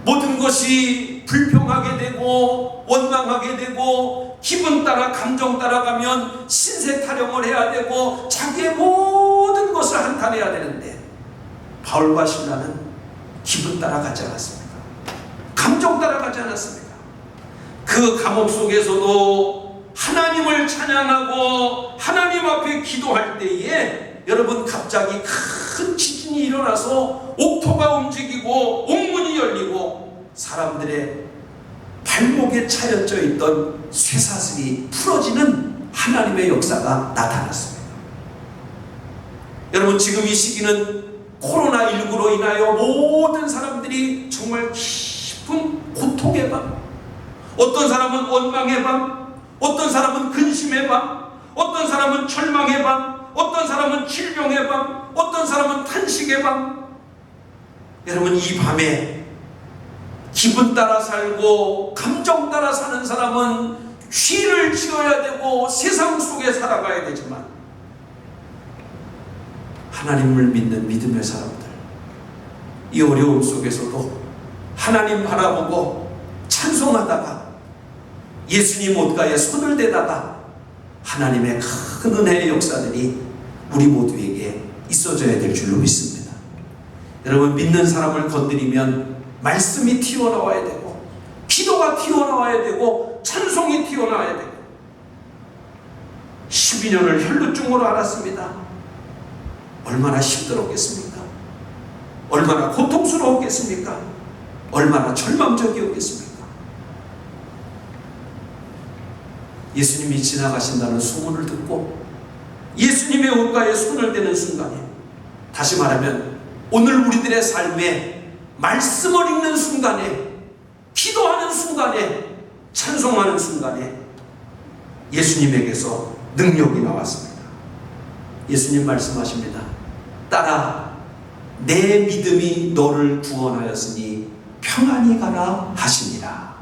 모든 것이 불평하게 되고 원망하게 되고 기분 따라 감정 따라가면 신세 타령을 해야 되고 자기의 모든 것을 한탄해야 되는데 바울과 실라는 기분 따라가지 않았습니다. 감정 따라가지 않았습니다. 그 감옥 속에서도 하나님을 찬양하고 하나님 앞에 기도할 때에 여러분, 갑자기 큰 지진이 일어나서 옥토가 움직이고 옥문이 열리고 사람들의 발목에 차여져 있던 쇠사슬이 풀어지는 하나님의 역사가 나타났습니다. 여러분, 지금 이 시기는 코로나19로 인하여 모든 사람들이 정말 깊은 고통의 밤, 어떤 사람은 원망의 밤, 어떤 사람은 근심의 밤, 어떤 사람은 절망의 밤, 어떤 사람은 질병의 밤, 어떤 사람은 탄식의 밤. 여러분, 이 밤에 기분 따라 살고 감정 따라 사는 사람은 죄를 지어야 되고 세상 속에 살아가야 되지만, 하나님을 믿는 믿음의 사람들, 이 어려움 속에서도 하나님 바라보고 찬송하다가 예수님 옷가에 손을 대다가 하나님의 큰 은혜의 역사들이 우리 모두에게 있어져야 될 줄로 믿습니다. 여러분, 믿는 사람을 건드리면 말씀이 튀어나와야 되고 기도가 튀어나와야 되고 찬송이 튀어나와야 되고, 12년을 혈루증으로 앓았습니다. 얼마나 힘들었겠습니까? 얼마나 고통스러웠겠습니까? 얼마나 절망적이었겠습니까? 예수님이 지나가신다는 소문을 듣고 예수님의 옷가에 손을 대는 순간에, 다시 말하면 오늘 우리들의 삶에 말씀을 읽는 순간에, 기도하는 순간에, 찬송하는 순간에 예수님에게서 능력이 나왔습니다. 예수님 말씀하십니다. 딸아, 내 믿음이 너를 구원하였으니 평안히 가라 하시니라.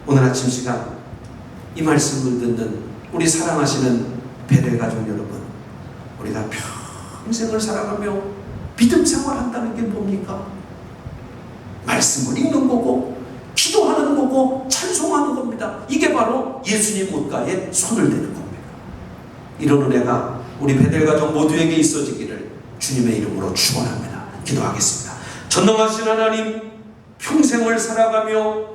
오늘 아침 시간 이 말씀을 듣는 우리 사랑하시는 베델 가족 여러분, 우리가 평생을 살아가며 믿음 생활한다는 게 뭡니까? 말씀을 읽는 거고, 기도하는 거고, 찬송하는 겁니다. 이게 바로 예수님 옷가에 손을 대는 겁니다. 이런 은혜가 우리 베델 가족 모두에게 있어지기를 주님의 이름으로 축원합니다. 기도하겠습니다. 전능하신 하나님, 평생을 살아가며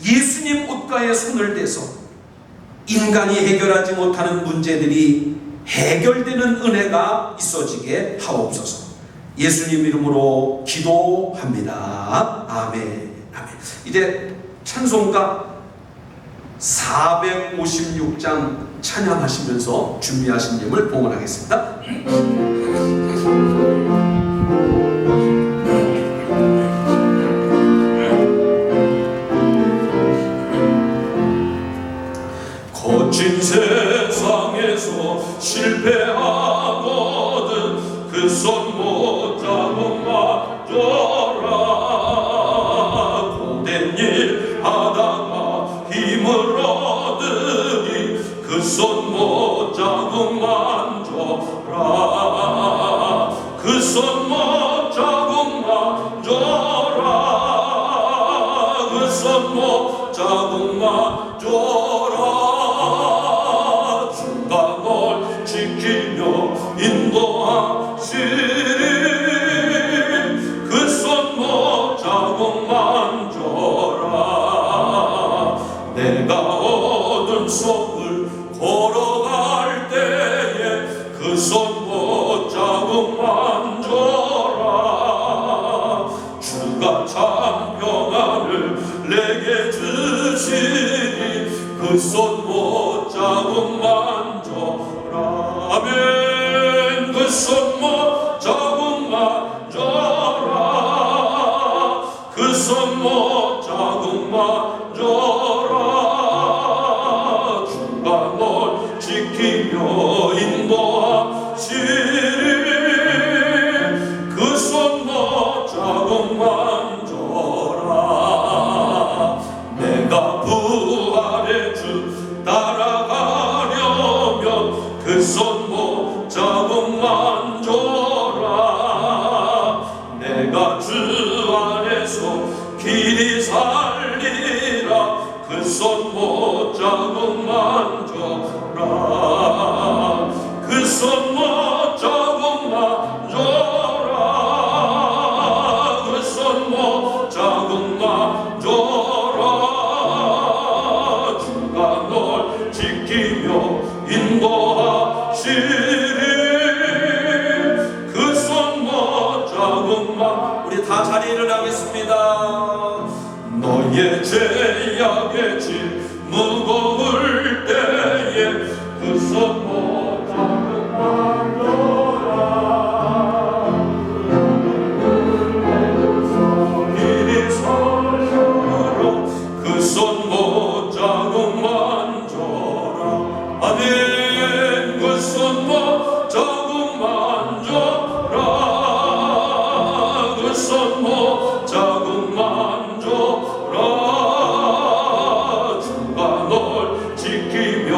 예수님 옷가에 손을 대서 인간이 해결하지 못하는 문제들이 해결되는 은혜가 있어지게 하옵소서. 예수님 이름으로 기도합니다. 아멘. 아멘. 이제 찬송가 456장 찬양하시면서 준비하신 님을 봉헌하겠습니다. 거친 세상에서 실패하거든 그 손 못 잡고 맞춰라. 고된 일 하다가 힘을 얻으니 그 손 못 잡고 만져라. 그 손 못 잡고 만져라. 그 손 못 잡고 만져라. 주가 널 지키며 인도하시리. 그 손 못 잡고 만져라. 내가 어두운 속을 걸어갈 때에 그 손 못 잡고 만져라. 주가 참 평안을 내게 주시니 그 손 못 잡고 만져라. 아멘. 그 손 못 잡고 만져라. 그 손 못 잡고 만져라. 주가 널 지키며 인도하시리. 그 손 못 잡고 만져라. 내가 부활의 주 따라가려면 그 손 못 잡고 만져라. 내가 주 안에서 길이 살리라. 그 손 못 잡고 만져라. 그 손 못 잡고 만져라. 그 손 못 잡고 만져라. 주가 널 지키며 인도하시리. 그 손 못 잡고 우리 다 자리에 일어나겠습니다. 너의 죄악의 짐 무거울 때에 그 손 못 잡고 만져라. 길이 살려라. 그 손 못 잡고 만져라. 아멘. 그 손 못 잡고 만져라. 그 손 못 잡고 만져라. 주가 널 지키며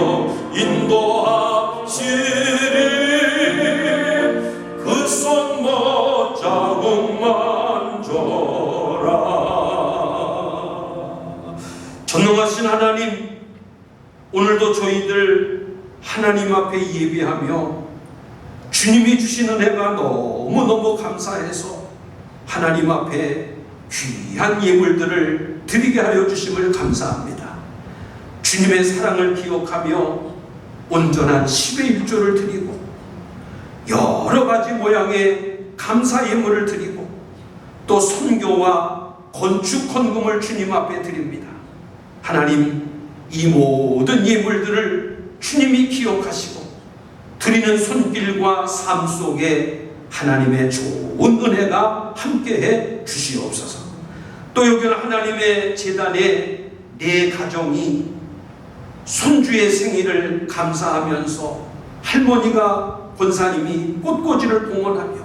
인도하시리. 그 손 못 잡고 만져라. 전능하신 하나님, 오늘도 저희들 하나님 앞에 예배하며 주님이 주신 은혜가 너무너무 감사해서 하나님 앞에 귀한 예물들을 드리게 하여 주심을 감사합니다. 주님의 사랑을 기억하며 온전한 10의 1조를 드리고 여러 가지 모양의 감사 예물을 드리고 또 선교와 건축 헌금을 주님 앞에 드립니다. 하나님, 이 모든 예물들을 주님이 기억하시고 드리는 손길과 삶 속에 하나님의 좋은 은혜가 함께해 주시옵소서. 또 여기는 하나님의 제단에 내 가정이 손주의 생일을 감사하면서 할머니가 권사님이 꽃꽂이를 봉헌하며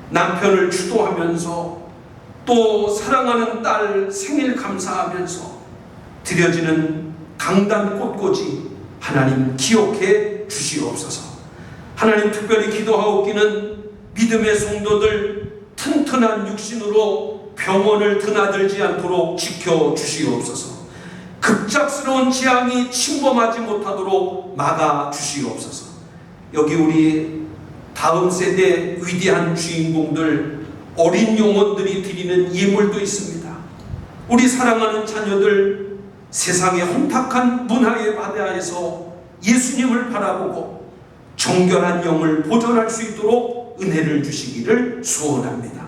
남편을 추도하면서 또 사랑하는 딸 생일 감사하면서 드려지는 강단 꽃꽂이 하나님 기억해 주시옵소서. 하나님, 특별히 기도하옵기는 믿음의 성도들 튼튼한 육신으로 병원을 드나들지 않도록 지켜주시옵소서. 급작스러운 재앙이 침범하지 못하도록 막아주시옵소서. 여기 우리 다음 세대 위대한 주인공들, 어린 영혼들이 드리는 예물도 있습니다. 우리 사랑하는 자녀들 세상의 혼탁한 문화의 바다에서 예수님을 바라보고 정결한 영을 보존할 수 있도록 은혜를 주시기를 소원합니다.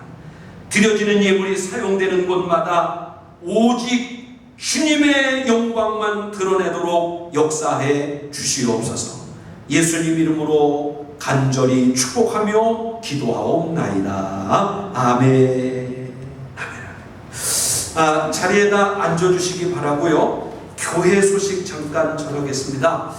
드려지는 예물이 사용되는 곳마다 오직 주님의 영광만 드러내도록 역사해 주시옵소서. 예수님 이름으로 간절히 축복하며 기도하옵나이다. 아멘. 아멘. 자리에다 앉아주시기 바라고요. 교회 소식 잠깐 전하겠습니다.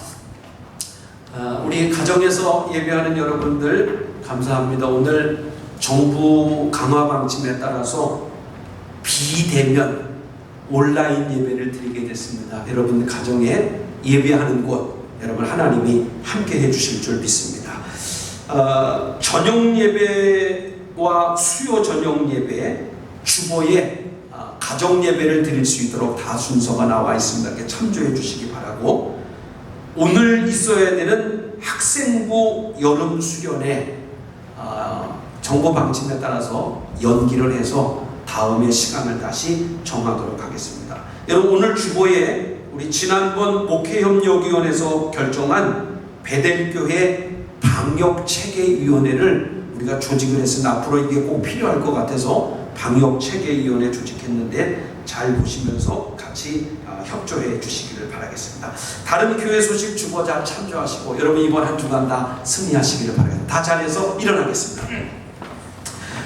우리 가정에서 예배하는 여러분들 감사합니다. 오늘 정부 강화 방침에 따라서 비대면 온라인 예배를 드리게 됐습니다. 여러분 가정에 예배하는 곳 여러분 하나님이 함께 해주실 줄 믿습니다. 저녁 예배와 수요 저녁 예배 주보에 가정 예배를 드릴 수 있도록 다 순서가 나와 있습니다. 참조해 주시기 바라고, 오늘 있어야 되는 학생부 여름 수련회 정부 방침에 따라서 연기를 해서 다음에 시간을 다시 정하도록 하겠습니다. 여러분, 오늘 주보에 우리 지난번 목회협력위원회에서 결정한 베델교회 방역체계위원회를 우리가 조직을 했습니다. 앞으로 이게 꼭 필요할 것 같아서 방역체계위원회 조직했는데 잘 보시면서 같이 협조해 주시기를 바라겠습니다. 다른 교회 소식 주보 잘 참조하시고 여러분 이번 한 주간 다 승리하시기를 바라겠습니다. 다 잘해서 일어나겠습니다.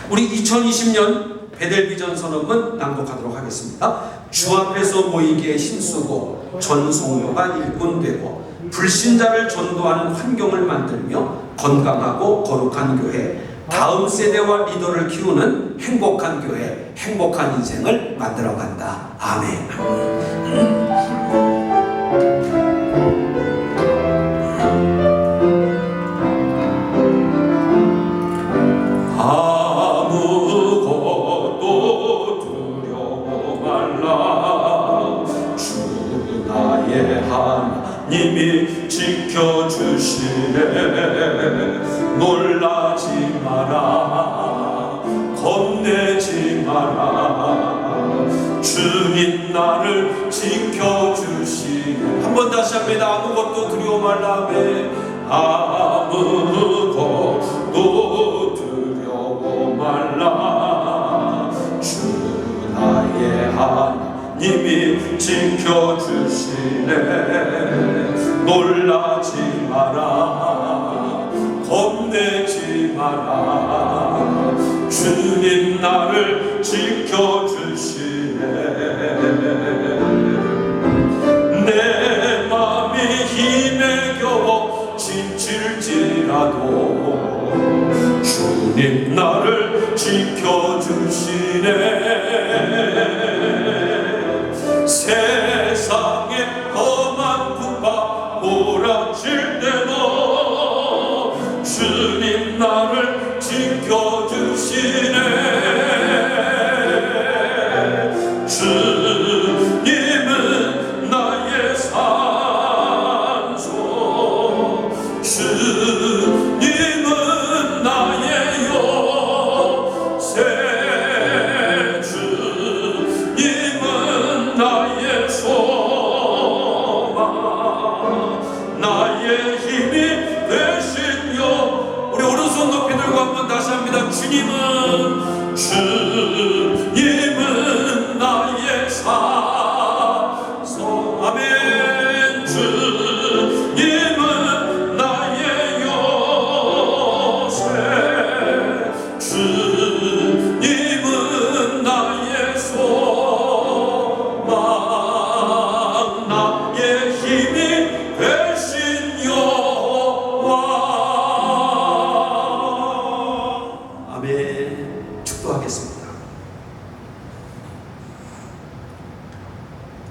우리 2020년 베델비전 선언문 낭독하도록 하겠습니다. 주 앞에서 모이기에 힘쓰고 전송료가 일꾼되고 불신자를 전도하는 환경을 만들며 건강하고 거룩한 교회, 다음 세대와 리더를 키우는 행복한 교회, 행복한 인생을 만들어간다. 아멘. 하나님이 지켜주시네. 놀라지 마라, 겁내지 마라, 주님 나를 지켜주시네. 한번 다시 합니다. 아무것도 두려워 말라매. 아무것도 두려워 말라, 주 나의 하나님이 지켜주시네. 놀라지 마라, 겁내지 마라, 주님 나를 지켜주시네. 내 맘이 힘에 겨워 지칠지라도 주님 나를 지켜주시네. 세상에 험한 풍파 몰아칠 때도 주님 나를 지켜주시네. 주님은 나의 산소, 주님은 나의 요새, 주님은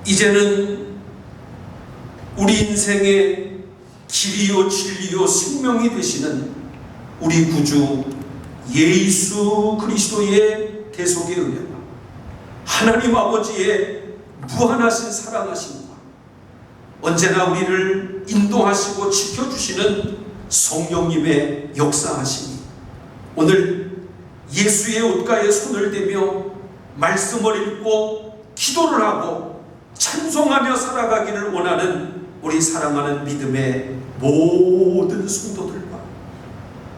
이제는 우리 인생의 길이요 진리요 생명이 되시는 우리 구주 예수 그리스도의 대속의 은혜와 하나님 아버지의 무한하신 사랑하심과 언제나 우리를 인도하시고 지켜주시는 성령님의 역사하심이 오늘 예수의 옷가에 손을 대며 말씀을 읽고 기도를 하고 찬송하며 살아가기를 원하는 우리 사랑하는 믿음의 모든 성도들과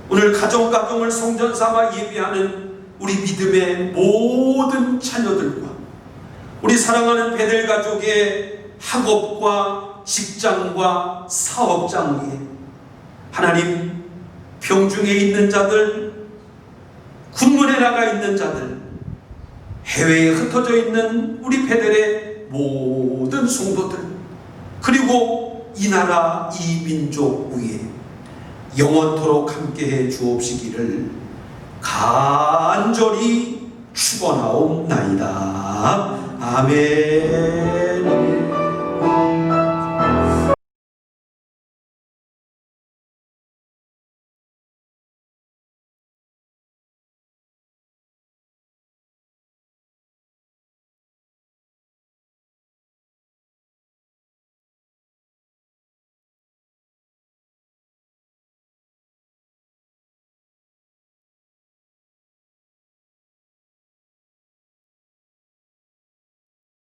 오늘 가정을 성전 삼아 예배하는 우리 믿음의 모든 자녀들과 우리 사랑하는 베델 가족의 학업과 직장과 사업장 위에 하나님 병중에 있는 자들, 군문에 나가 있는 자들, 해외에 흩어져 있는 우리 베델의 모든 성도들, 그리고 이 나라 이 민족 위에 영원토록 함께해 주옵시기를 간절히 축원하옵나이다. 아멘.